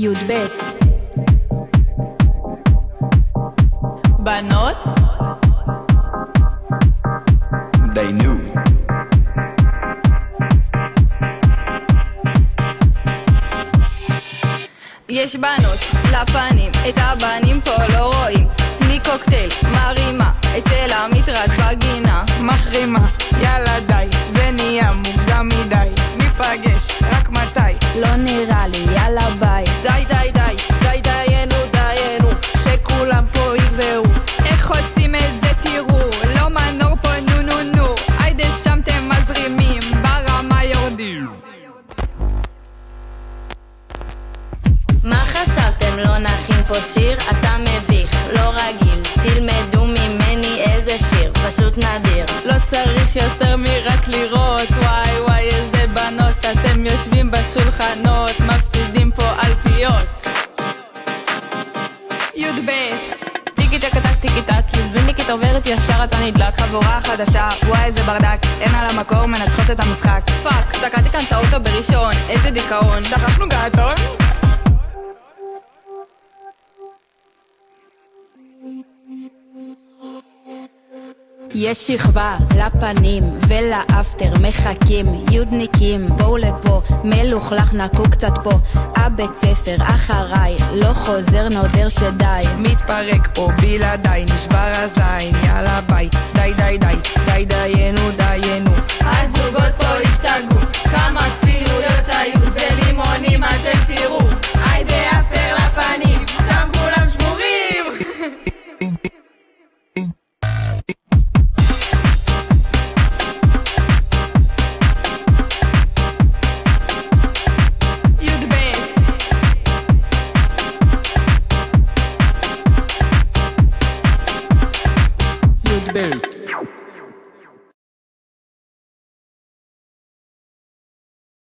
י"ב בנות דיינו יש בנות לפנים, את הבנים פה לא רואים. תני קוקטייל, מרימה, אצל המטרד בגינה מחרימה, יאללה די, זה נהיה מוגזם מדי. ניפגש, רק מתי? לא נראה לי, יאללה ביי. די די די, די דיינו, שכולם פה יגברו. איך עושים את זה תראו, לא מנור פה נו נו נו. היידה שם אתם מזרימים, ברמה יורדים. מה חשבתם לא נכין פה שיר? אתה מביך, לא רגיל. תלמדו ממני איזה שיר, פשוט נדיר. לא צריך יותר מרק לראות. וואי וואי איזה בנות, אתם יושבים בשולחנות, מפסידים פה על פיות. י"ב טיקי טק טק טיקי טק, י"בניקית עוברת ישר אתה נדלק. חבורה חדשה, וואי איזה ברדק, אין על המקור, מנצחות את המשחק. פאק, תקעתי כאן את האוטו בראשון, איזה דיכאון. שכחנו געתון? יש שכבה לפנים ולאפטר מחכים יודניקים, בואו לפה, מלוכלך נקו קצת פה. הבית ספר אחריי, לא חוזר נודר שדי. מתפרק פה בלעדיי, נשבר הזין, יאללה ביי. די די די, די דיינו. הזוגות פה השתגעו, כמה כפילויות היו, זה לימונים אתם תראו. היידה אפטר לפנים, שם כולם שבורים. י"ב י"ב